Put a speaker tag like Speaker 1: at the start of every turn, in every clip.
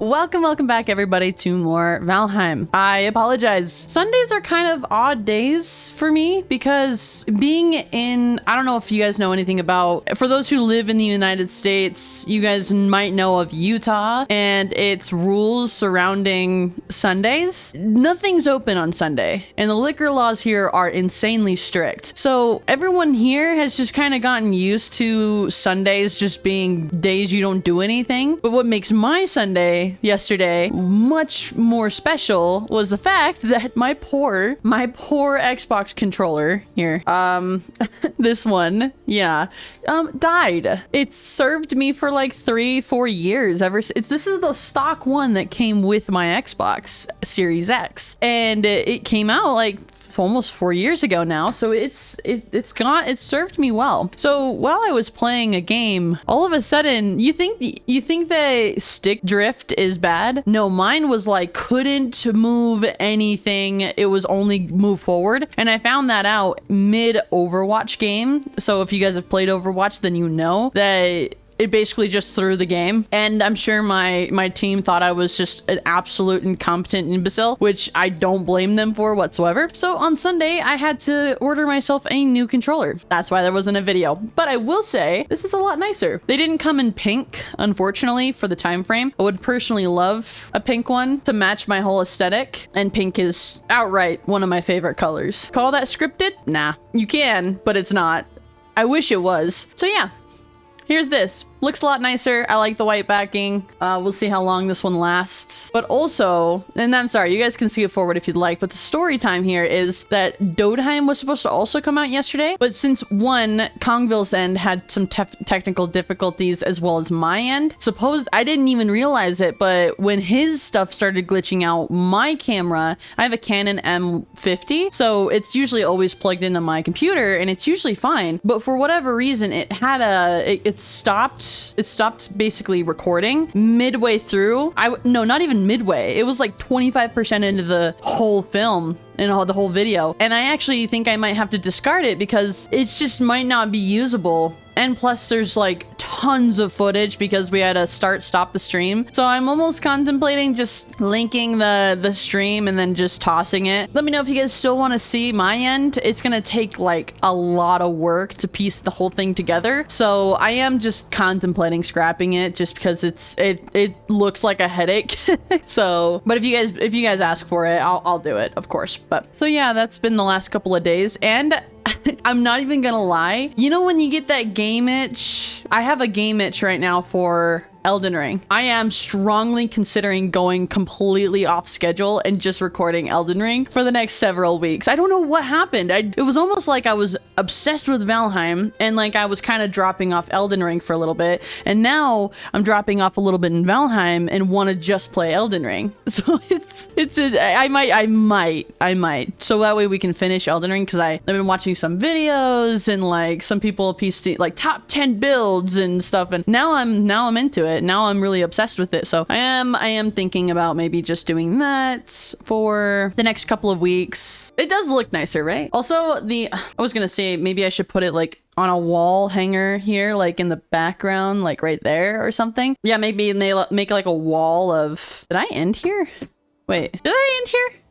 Speaker 1: Welcome back everybody to more Valheim. I apologize. Sundays are kind of odd days for me because being in, I don't know if you guys know anything about, for those who live in the United States, you guys might know of Utah and its rules surrounding Sundays. Nothing's open on Sunday and the liquor laws here are insanely strict. So everyone here has just kind of gotten used to Sundays just being days you don't do anything. But what makes my Sunday yesterday much more special was the fact that my poor Xbox controller here, this one, yeah, died. It served me for like 3-4 years this is the stock one that came with my Xbox Series X, and it came out like almost 4 years ago now, so it served me well. So while I was playing a game, all of a sudden you think that stick drift is bad? No, mine was like couldn't move anything. It was only move forward, and I found that out mid Overwatch game. So if you guys have played Overwatch, then you know that it basically just threw the game, and I'm sure my team thought I was just an absolute incompetent imbecile, which I don't blame them for whatsoever. So on Sunday, I had to order myself a new controller. That's why there wasn't a video. But I will say, this is a lot nicer. They didn't come in pink, unfortunately, for the time frame. I would personally love a pink one to match my whole aesthetic, and pink is outright one of my favorite colors. Call that scripted? Nah. You can, but it's not. I wish it was. So yeah. Here's this. Looks a lot nicer. I like the white backing. We'll see how long this one lasts. But also, and I'm sorry, you guys can see it forward if you'd like, but the story time here is that Valheim was supposed to also come out yesterday, but since Kongville's end had some technical difficulties as well as my end, I didn't even realize it, but when his stuff started glitching out, my camera, I have a Canon M50, so it's usually always plugged into my computer and it's usually fine, but for whatever reason, it stopped basically recording midway through. No, not even midway. It was like 25% into the whole film and the whole video. And I actually think I might have to discard it because it just might not be usable. And plus there's like tons of footage because we had to stop the stream. So I'm almost contemplating just linking the stream and then just tossing it. Let me know if you guys still want to see my end. It's gonna take like a lot of work to piece the whole thing together. So I am just contemplating scrapping it just because it looks like a headache. So, but if you guys ask for it, I'll do it, of course. But so yeah, that's been the last couple of days, and I'm not even gonna lie. You know when you get that game itch? I have a game itch right now for Elden Ring. I am strongly considering going completely off schedule and just recording Elden Ring for the next several weeks. I don't know what happened. It was almost like I was obsessed with Valheim and like I was kind of dropping off Elden Ring for a little bit. And now I'm dropping off a little bit in Valheim and want to just play Elden Ring. So I might. So that way we can finish Elden Ring, because I've been watching some videos and like some people PC like top 10 builds and stuff. And now I'm into it. Now I'm really obsessed with it. So I am thinking about maybe just doing that for the next couple of weeks. It does look nicer, right? Also, I was gonna say maybe I should put it like on a wall hanger here, like in the background, like right there or something. Yeah, maybe make like a wall of... Did I end here? Wait, did I end here?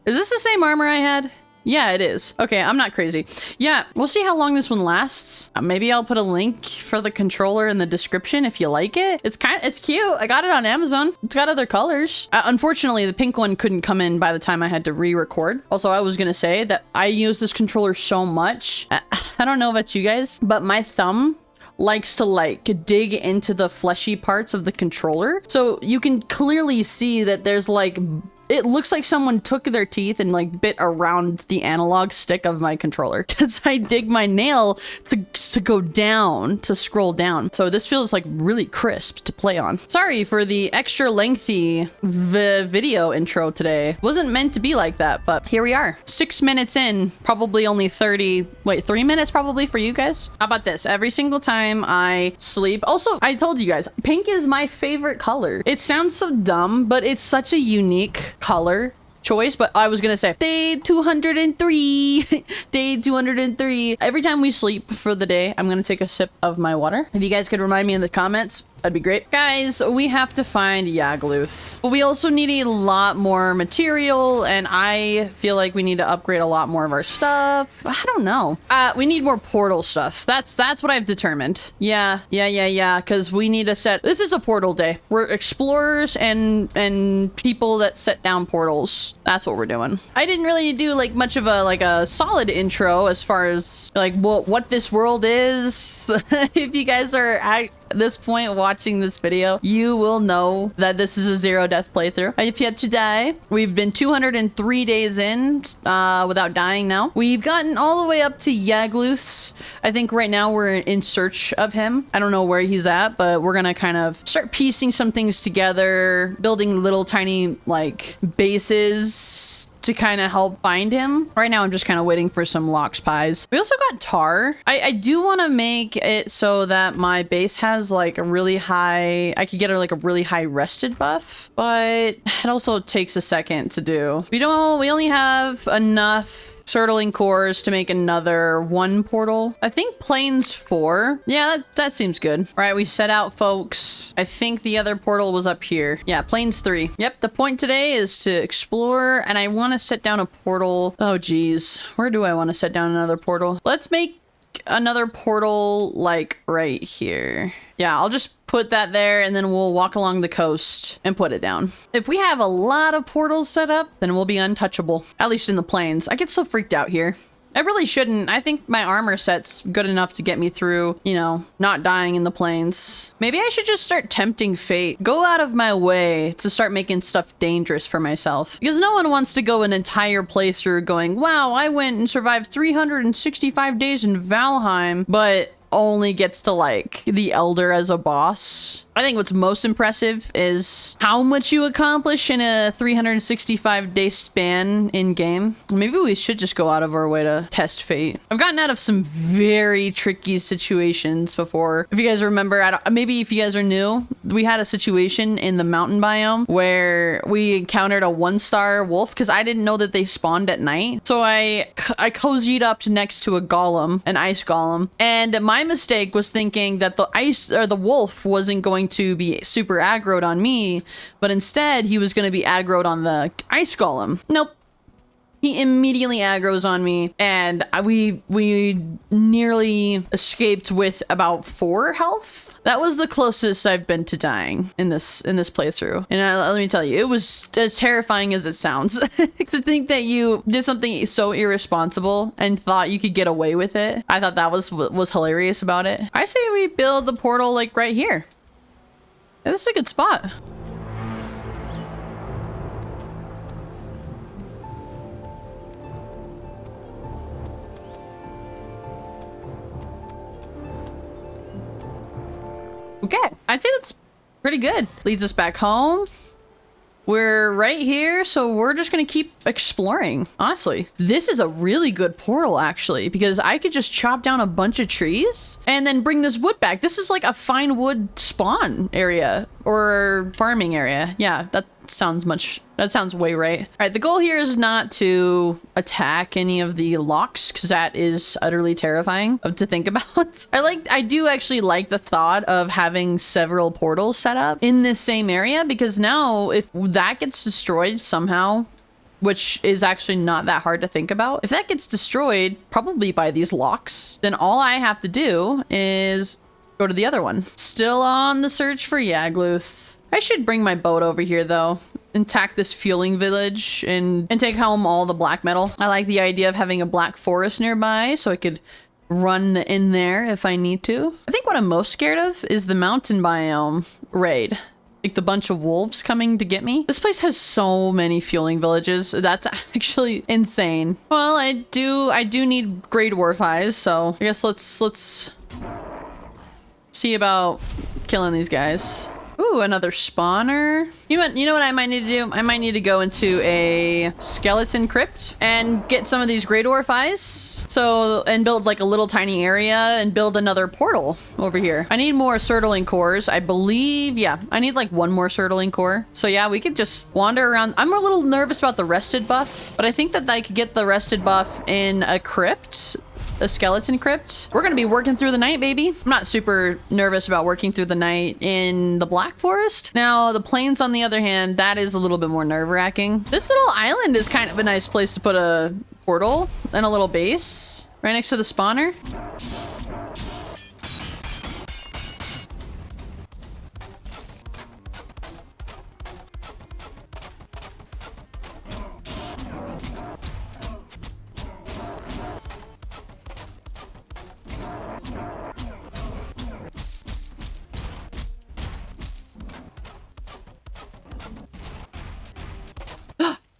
Speaker 1: Is this the same armor I had? Yeah, it is. Okay, I'm not crazy. Yeah, we'll see how long this one lasts. Maybe I'll put a link for the controller in the description if you like it. It's cute. I got it on Amazon. It's got other colors. Unfortunately, the pink one couldn't come in by the time I had to re-record. Also, I was gonna say that I use this controller so much. I don't know about you guys, but my thumb likes to like dig into the fleshy parts of the controller. So you can clearly see that there's like... It looks like someone took their teeth and like bit around the analog stick of my controller, because I dig my nail to go down, to scroll down. So this feels like really crisp to play on. Sorry for the extra lengthy video intro today. Wasn't meant to be like that, but here we are. 6 minutes in, probably only 3 minutes probably for you guys. How about this? Every single time I sleep. Also, I told you guys, pink is my favorite color. It sounds so dumb, but it's such a unique color choice. But I was gonna say day 203 day 203. Every time we sleep for the day, I'm gonna take a sip of my water. If you guys could remind me in the comments, That'd be great. Guys, we have to find Yagluth. But we also need a lot more material, and I feel like we need to upgrade a lot more of our stuff. I don't know. We need more portal stuff. That's what I've determined. Yeah, because we need to set... This is a portal day. We're explorers and people that set down portals. That's what we're doing. I didn't really do like much of a solid intro as far as like what this world is. If you guys are at this point watching this video, you will know that this is a zero death playthrough. I've yet to die. We've been 203 days in without dying now. We've gotten all the way up to Yagluth. I think right now we're in search of him. I don't know where he's at, but we're gonna kind of start piecing some things together, building little tiny like bases to kind of help find him. Right now, I'm just kind of waiting for some lox pies. We also got tar. I do want to make it so that my base has like a really high, I could get like a really high rested buff, but it also takes a second to do. We only have enough Surtling cores to make another 1 portal. I think plains 4. Yeah, that seems good. All right, we set out, folks. I think the other portal was up here. Yeah, plains 3. Yep, the point today is to explore, and I want to set down a portal. Oh, geez. Where do I want to set down another portal? Let's make another portal like right here. Yeah, I'll just put that there and then we'll walk along the coast and put it down. If we have a lot of portals set up, then we'll be untouchable, at least in the plains. I get so freaked out here. I really shouldn't. I think my armor set's good enough to get me through, you know, not dying in the plains. Maybe I should just start tempting fate. Go out of my way to start making stuff dangerous for myself. Because no one wants to go an entire playthrough going, wow, I went and survived 365 days in Valheim, but only gets to like the Elder as a boss. I think what's most impressive is how much you accomplish in a 365-day span in game. Maybe we should just go out of our way to test fate. I've gotten out of some very tricky situations before. If you guys remember, maybe if you guys are new, we had a situation in the mountain biome where we encountered a 1-star wolf because I didn't know that they spawned at night. So I cozied up next to a golem, an ice golem, and my mistake was thinking that the wolf wasn't going to be super aggroed on me, but instead he was going to be aggroed on the ice golem. Nope. He immediately aggroes on me, and we nearly escaped with about 4 health. That was the closest I've been to dying in this playthrough. And let me tell you, it was as terrifying as it sounds. To think that you did something so irresponsible and thought you could get away with it. I thought that was hilarious about it. I say we build the portal like right here. Yeah, this is a good spot. Okay, I'd say that's pretty good. Leads us back home. We're right here, so we're just gonna keep exploring. Honestly, this is a really good portal actually, because I could just chop down a bunch of trees and then bring this wood back. This is like a fine wood spawn area or farming area. Yeah, that sounds way right. All right, the goal here is not to attack any of the locks because that is utterly terrifying to think about. I do actually like the thought of having several portals set up in this same area, because now if that gets destroyed somehow, which is actually not that hard to think about, if that gets destroyed probably by these locks, then all I have to do is go to the other one. Still on the search for Yagluth. I should bring my boat over here though and tack this fueling village and take home all the black metal. I like the idea of having a black forest nearby so I could run in there if I need to. I think what I'm most scared of is the mountain biome raid. Like the bunch of wolves coming to get me. This place has so many fueling villages. That's actually insane. Well, I do need great dwarf eyes, so I guess let's see about killing these guys. Ooh, another spawner. You know what I might need to do? I might need to go into a skeleton crypt and get some of these grey dwarf eyes. And build like a little tiny area and build another portal over here. I need more Surtling cores, I believe. Yeah, I need like 1 more Surtling core. So yeah, we could just wander around. I'm a little nervous about the rested buff, but I think that I could get the rested buff in a crypt a skeleton crypt. We're gonna be working through the night, baby. I'm not super nervous about working through the night in the Black Forest. Now, the plains, on the other hand, that is a little bit more nerve-wracking. This little island is kind of a nice place to put a portal and a little base right next to the spawner.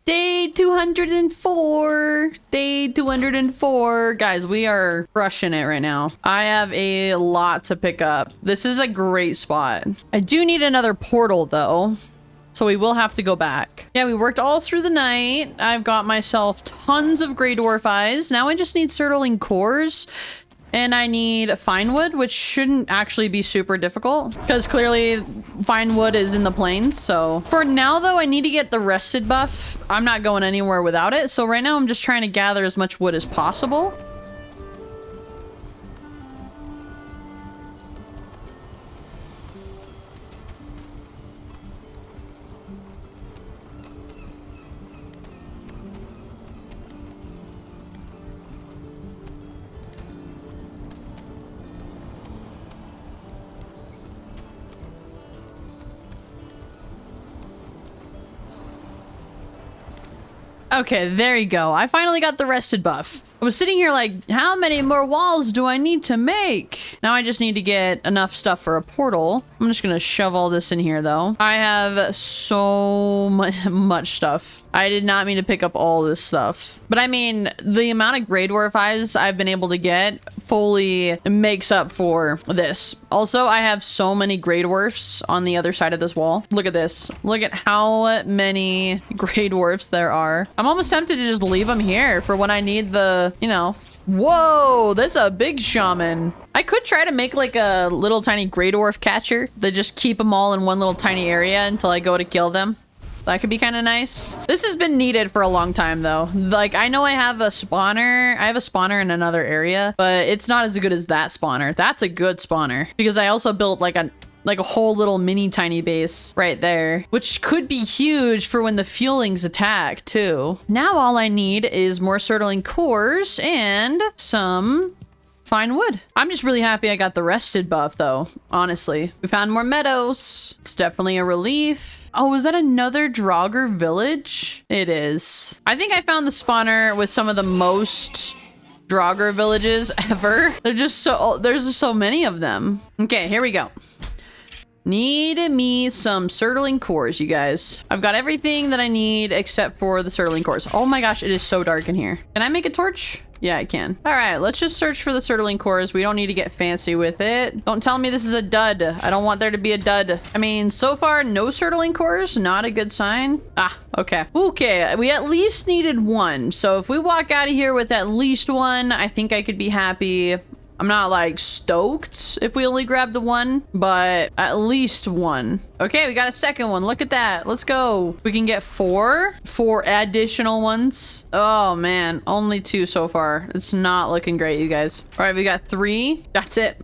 Speaker 1: Day 204. Day 204. Guys, we are crushing it right now. I have a lot to pick up. This is a great spot. I do need another portal though, so we will have to go back. Yeah, we worked all through the night. I've got myself tons of Grey Dwarf eyes. Now I just need Surtling cores. And I need fine wood, which shouldn't actually be super difficult because clearly fine wood is in the plains. So for now though, I need to get the rested buff. I'm not going anywhere without it. So right now I'm just trying to gather as much wood as possible. Okay, there you go. I finally got the rested buff. I was sitting here like, how many more walls do I need to make? Now I just need to get enough stuff for a portal. I'm just gonna shove all this in here though. I have so much stuff. I did not mean to pick up all this stuff. But I mean, the amount of Grey Dwarf eyes I've been able to get fully makes up for this. Also, I have so many Grey Dwarfs on the other side of this wall. Look at this. Look at how many Grey Dwarfs there are. I'm almost tempted to just leave them here for when I need the, you know. Whoa, there's a big shaman. I could try to make like a little tiny Grey Dwarf catcher that just keep them all in one little tiny area until I go to kill them. That could be kind of nice. This has been needed for a long time though. Like I know I have a spawner. I have a spawner in another area, but it's not as good as that spawner. That's a good spawner because I also built like a whole little mini tiny base right there, which could be huge for when the fuelings attack too. Now all I need is more Surtling cores and some fine wood. I'm just really happy I got the rested buff though, honestly. We found more meadows. It's definitely a relief. Oh, is that another Draugr village? It is. I think I found the spawner with some of the most Draugr villages ever. There's just so many of them. Okay, here we go. Need me some Surtling cores, you guys. I've got everything that I need except for the Surtling cores. Oh my gosh, it is so dark in here. Can I make a torch? Yeah, I can. All right, let's just search for the Surtling cores. We don't need to get fancy with it. Don't tell me this is a dud. I don't want there to be a dud. I mean, so far, no Surtling cores. Not a good sign. Ah, okay. Okay, we at least needed one. So if we walk out of here with at least one, I think I could be happy. I'm not like stoked if we only grabbed the one, but at least one. Okay, we got a second one. Look at that. Let's go. We can get four additional ones. Oh man, only two so far. It's not looking great, you guys. All right, we got 3. That's it.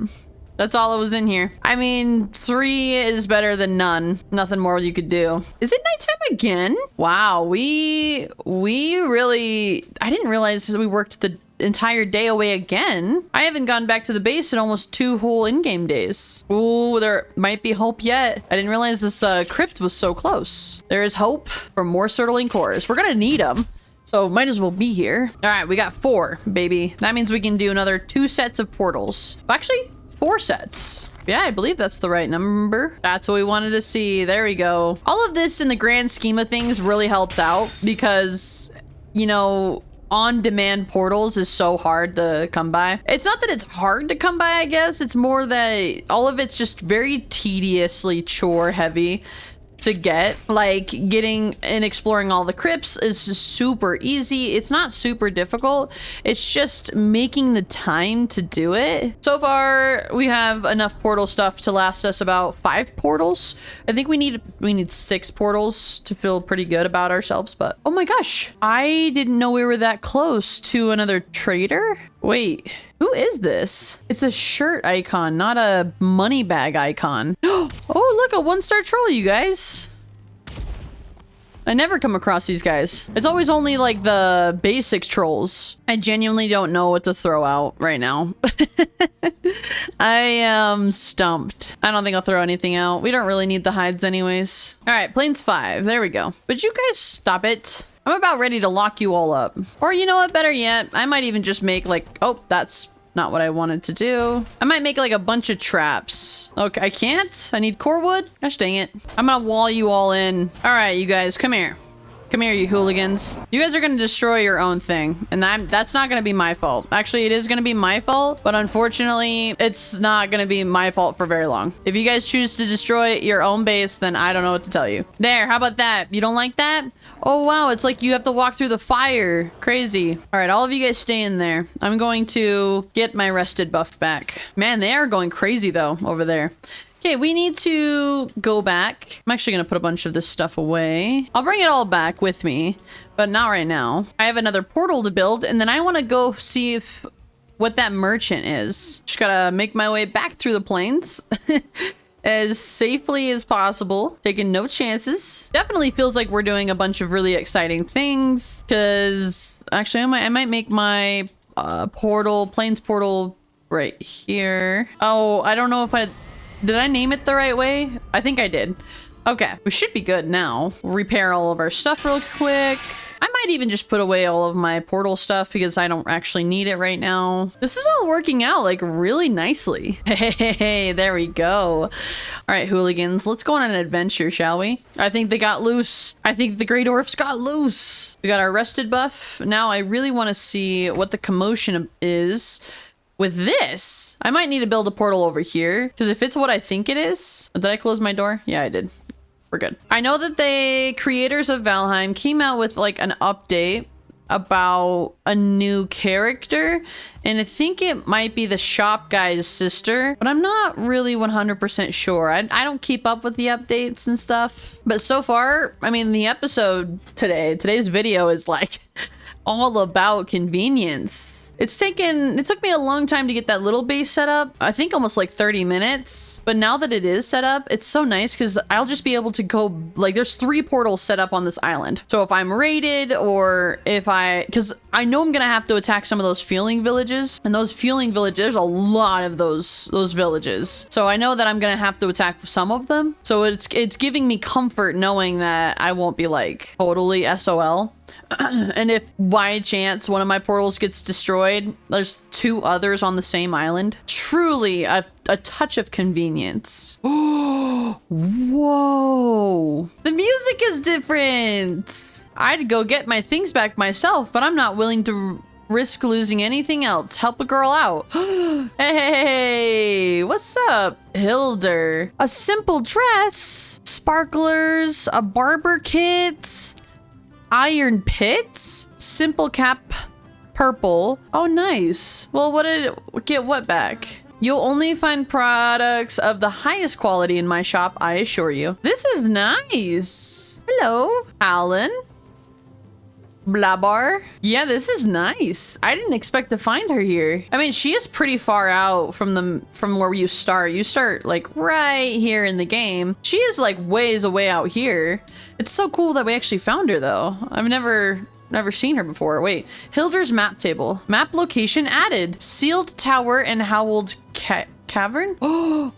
Speaker 1: That's all that was in here. I mean, 3 is better than none. Nothing more you could do. Is it nighttime again? Wow, we really, I didn't realize we worked the entire day away again. I haven't gone back to the base in almost 2 whole in-game days. Ooh, there might be hope yet. I didn't realize this crypt was so close. There is hope for more Surtling cores. We're gonna need them, so might as well be here. All right, we got 4, baby. That means we can do another 2 sets of portals. Actually, 4 sets. Yeah, I believe that's the right number. That's what we wanted to see. There we go. All of this in the grand scheme of things really helps out because, you know, on-demand portals is so hard to come by. It's not that it's hard to come by, I guess. It's more that all of it's just very tediously chore heavy to get. Like getting and exploring all the crypts is just super easy. It's not super difficult. It's just making the time to do it. So far, we have enough portal stuff to last us about 5 portals. I think we need 6 portals to feel pretty good about ourselves, but oh my gosh, I didn't know we were that close to another trader. Wait, who is this? It's a shirt icon, not a money bag icon. Oh, look, a 1-star troll, you guys. I never come across these guys. It's always only like the basic trolls. I genuinely don't know what to throw out right now. I am stumped. I don't think I'll throw anything out. We don't really need the hides anyways. All right, plains 5. There we go. But you guys stop it. I'm about ready to lock you all up. Or you know what, better yet, I might even just make like, oh, that's not what I wanted to do. I might make like a bunch of traps. Okay, I can't. I need core wood. Gosh dang it. I'm gonna wall you all in. All right, you guys, come here. Come here, you hooligans. You guys are gonna destroy your own thing. And that's not gonna be my fault. Actually, it is gonna be my fault, but unfortunately, it's not gonna be my fault for very long. If you guys choose to destroy your own base, then I don't know what to tell you. There, how about that? You don't like that? Oh, wow, it's like you have to walk through the fire. Crazy. All right, all of you guys stay in there. I'm going to get my rested buff back. Man, they are going crazy though over there. Okay, we need to go back. I'm actually going to put a bunch of this stuff away. I'll bring it all back with me, but not right now. I have another portal to build, and then I want to go see if what that merchant is. Just gotta make my way back through the plains. As safely as possible, taking no chances. Definitely feels like we're doing a bunch of really exciting things, because actually I might make my plains portal right here. Oh, I don't know if did I name it the right way? I think I did. Okay, we should be good now. We'll repair all of our stuff real quick. I might even just put away all of my portal stuff because I don't actually need it right now. This is all working out like really nicely. Hey, there we go. All right, hooligans, let's go on an adventure, shall we? I think they got loose. I think the Grey Dwarfs got loose. We got our rested buff. Now I really want to see what the commotion is with this. I might need to build a portal over here because if it's what I think it is. Did I close my door? Yeah, I did. We're good. I know that the creators of Valheim came out with like an update about a new character, and I think it might be the shop guy's sister, but I'm not really 100% sure. I don't keep up with the updates and stuff, but so far, I mean, the episode today's video is like all about convenience. It took me a long time to get that little base set up. I think almost like 30 minutes. But now that it is set up, it's so nice because I'll just be able to go, like there's 3 portals set up on this island. So if I'm raided or because I know I'm gonna have to attack some of those fueling villages, and those fueling villages, there's a lot of those villages. So I know that I'm gonna have to attack some of them. So it's giving me comfort knowing that I won't be like totally SOL. And if by chance one of my portals gets destroyed, there's 2 others on the same island. Truly a touch of convenience. Oh, whoa. The music is different. I'd go get my things back myself, but I'm not willing to risk losing anything else. Help a girl out. Hey, what's up, Hilder? A simple dress, sparklers, a barber kit, iron pits, simple cap, purple. Oh, nice. Well, get what back? You'll only find products of the highest quality in my shop, I assure you. This is nice. Hello, Alan. Blabar. Yeah, this is nice. I didn't expect to find her here. I mean, she is pretty far out from where you start. You start like right here in the game. She is like ways away out here. It's so cool that we actually found her though. I've never seen her before. Wait, Hilder's map table. Map location added. Sealed tower and howled cavern. Oh,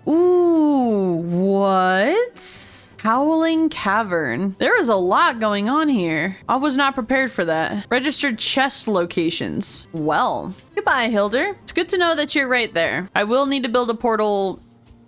Speaker 1: ooh, what? Howling Cavern. There is a lot going on here. I was not prepared for that. Registered chest locations. Well, goodbye, Hilder. It's good to know that you're right there. I will need to build a portal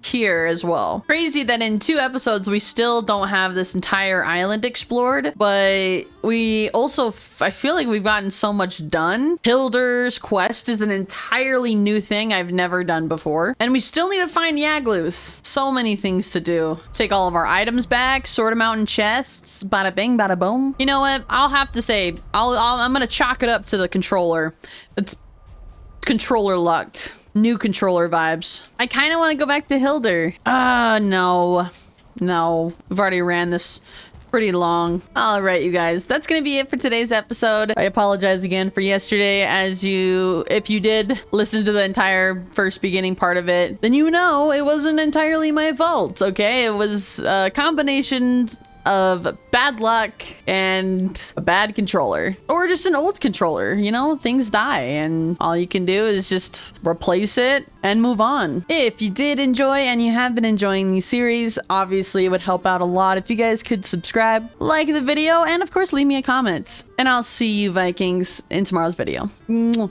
Speaker 1: here as well. Crazy that in 2 episodes we still don't have this entire island explored, but we also I feel like we've gotten so much done. Hilder's quest is an entirely new thing I've never done before, and we still need to find Yagluth. So many things to do. Take all of our items back, sort them out in chests, bada bing bada boom. You know what, I'll have to say I'm gonna chalk it up to the controller. It's controller luck. New controller vibes. I kind of want to go back to Hilder. No. We've already ran this pretty long. All right, you guys, that's gonna be it for today's episode. I apologize again for yesterday. If you did listen to the entire first beginning part of it, then you know it wasn't entirely my fault, okay? It was combinations of bad luck and a bad controller, or just an old controller. You know, things die and all you can do is just replace it and move on. If you did enjoy and you have been enjoying these series, obviously it would help out a lot if you guys could subscribe, like the video, and of course leave me a comment. And I'll see you Vikings in tomorrow's video. Mwah.